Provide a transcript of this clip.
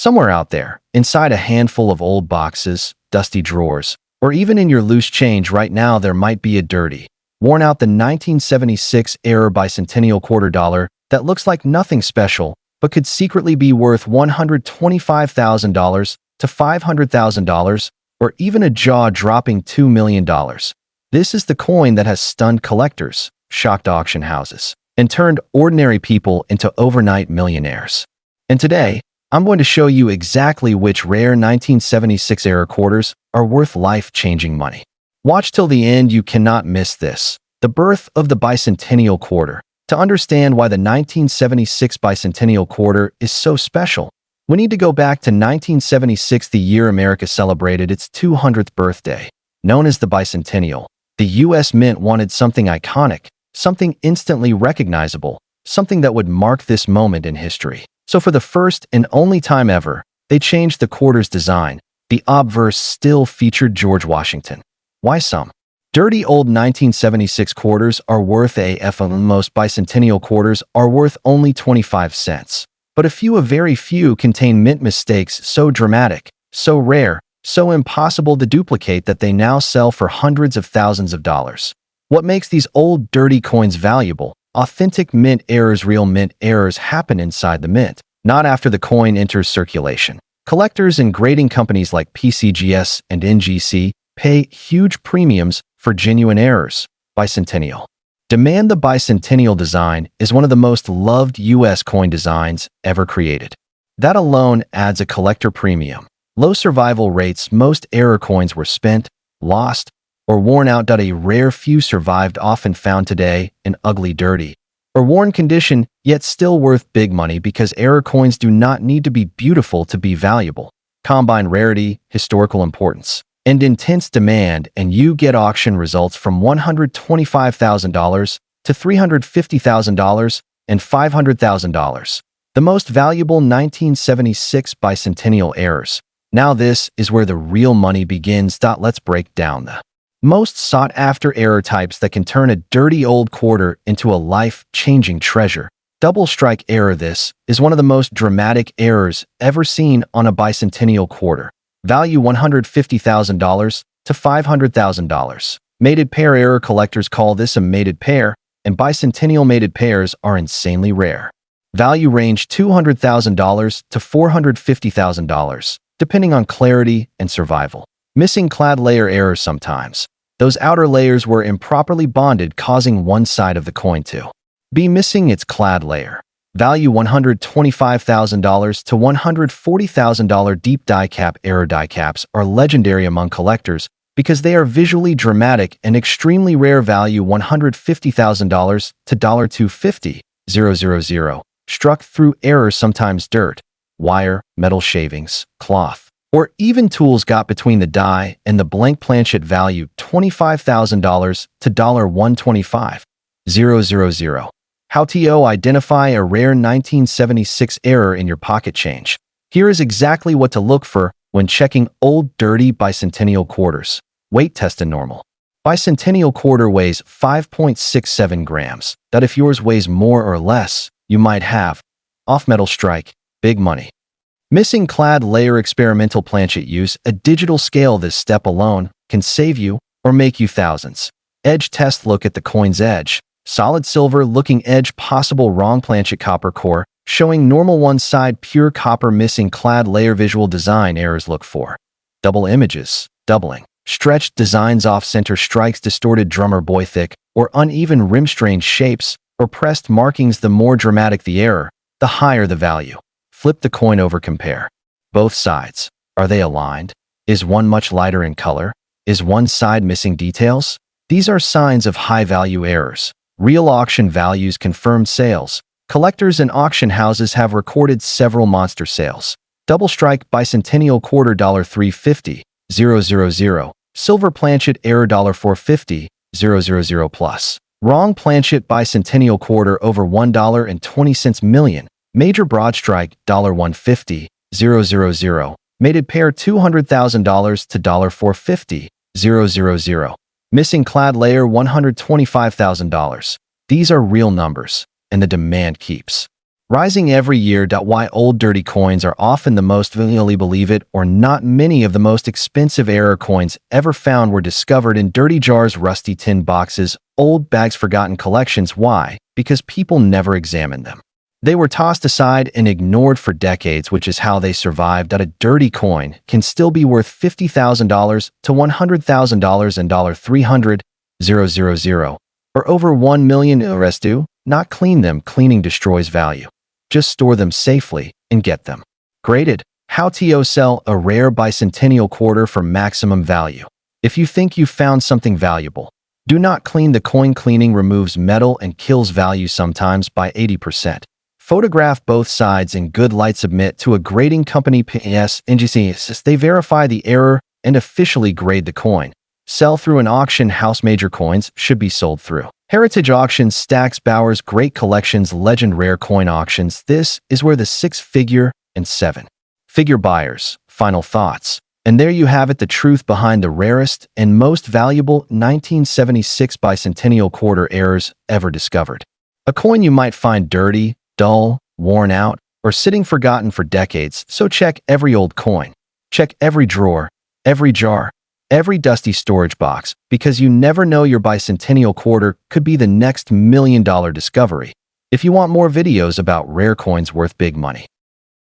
Somewhere out there, inside a handful of old boxes, dusty drawers, or even in your loose change right now, there might be a dirty, worn out the 1976-era Bicentennial quarter dollar that looks like nothing special, but could secretly be worth $125,000 to $500,000, or even a jaw-dropping $2 million. This is the coin that has stunned collectors, shocked auction houses, and turned ordinary people into overnight millionaires. And today, I'm going to show you exactly which rare 1976-era quarters are worth life-changing money. Watch till the end, you cannot miss this. The birth of the Bicentennial quarter. To understand why the 1976 Bicentennial quarter is so special, we need to go back to 1976, the year America celebrated its 200th birthday. Known as the Bicentennial, the U.S. Mint wanted something iconic, something instantly recognizable, something that would mark this moment in history. So for the first and only time ever, they changed the quarter's design. The obverse still featured George Washington. Why some dirty old 1976 quarters are worth AF, and most Bicentennial quarters are worth only 25 cents. But a very few contain mint mistakes so dramatic, so rare, so impossible to duplicate that they now sell for hundreds of thousands of dollars. What makes these old dirty coins valuable? Authentic mint errors. Real mint errors happen inside the mint, not after the coin enters circulation. Collectors and grading companies like PCGS and NGC pay huge premiums for genuine errors. Bicentennial. Demand. The Bicentennial design is one of the most loved U.S. coin designs ever created. That alone adds a collector premium. Low survival rates. Most error coins were spent, lost, or worn out. A rare few survived, often found today in ugly, dirty, or worn condition, yet still worth big money because error coins do not need to be beautiful to be valuable. Combine rarity, historical importance, and intense demand, and you get auction results from $125,000 to $350,000 and $500,000. The most valuable 1976 Bicentennial errors. Now this is where the real money begins. Let's break down the most sought-after error types that can turn a dirty old quarter into a life-changing treasure. Double strike error. This is one of the most dramatic errors ever seen on a Bicentennial quarter. Value $150,000 to $500,000. Mated pair error. Collectors call this a mated pair, and Bicentennial mated pairs are insanely rare. Value range $200,000 to $450,000, depending on clarity and survival. Missing clad layer error. Sometimes those outer layers were improperly bonded, causing one side of the coin to be missing its clad layer. Value $125,000 to $140,000. Deep die cap error. Die caps are legendary among collectors because they are visually dramatic and extremely rare. Value $150,000 to $250,000. Struck through error. Sometimes dirt, wire, metal shavings, cloth, or even tools got between the die and the blank planchet. Value $25,000 to $125,000. How to identify a rare 1976 error in your pocket change. Here is exactly what to look for when checking old dirty Bicentennial quarters. Weight test. And normal Bicentennial quarter weighs 5.67 grams. If yours weighs more or less, you might have off metal strike, big money. Missing clad layer. Experimental planchet use. A digital scale. This step alone can save you or make you thousands. Edge test. Look at the coin's edge. Solid silver looking edge. Possible wrong planchet. Copper core showing normal one side. Pure copper. Missing clad layer. Visual design errors. Look for double images, doubling, stretched designs, off center strikes, distorted drummer boy, thick or uneven rim, strange shapes, or pressed markings. The more dramatic the error, the higher the value. Flip the coin over. Compare both sides. Are they aligned? Is one much lighter in color? Is one side missing details? These are signs of high-value errors. Real auction values. Confirmed sales. Collectors and auction houses have recorded several monster sales. Double strike Bicentennial quarter $350,000. Silver planchet error $450,000 plus. Wrong planchet Bicentennial quarter over $1.20 million. Major broad strike $150,000. Mated pair $200,000 to $450,000. Missing clad layer $125,000. These are real numbers, and the demand keeps rising every year. Why old dirty coins are often the most valuable. Believe it or not, many of the most expensive error coins ever found were discovered in dirty jars, rusty tin boxes, old bags, forgotten collections. Why? Because people never examined them. They were tossed aside and ignored for decades, which is how they survived. A dirty coin can still be worth $50,000 to $100,000 and 300,000 or over 1 million. Restu, not clean them. Cleaning destroys value. Just store them safely and get them graded. How to sell a rare bicentennial quarter for maximum value. If you think you found something valuable, do not clean the coin. Cleaning removes metal and kills value, sometimes by 80%. Photograph both sides in good light. Submit to a grading company. PS NGCs. They verify the error and officially grade the coin. Sell through an auction house. Major coins should be sold through Heritage Auctions, Stacks, Bowers, Great Collections, Legend Rare Coin Auctions. This is where the 6-figure and 7-figure buyers. Final thoughts. And there you have it, the truth behind the rarest and most valuable 1976 bicentennial quarter errors ever discovered. A coin you might find dirty, dull, worn out, or sitting forgotten for decades. So check every old coin. Check every drawer, every jar, every dusty storage box, because you never know, your bicentennial quarter could be the next $1 million discovery. If you want more videos about rare coins worth big money,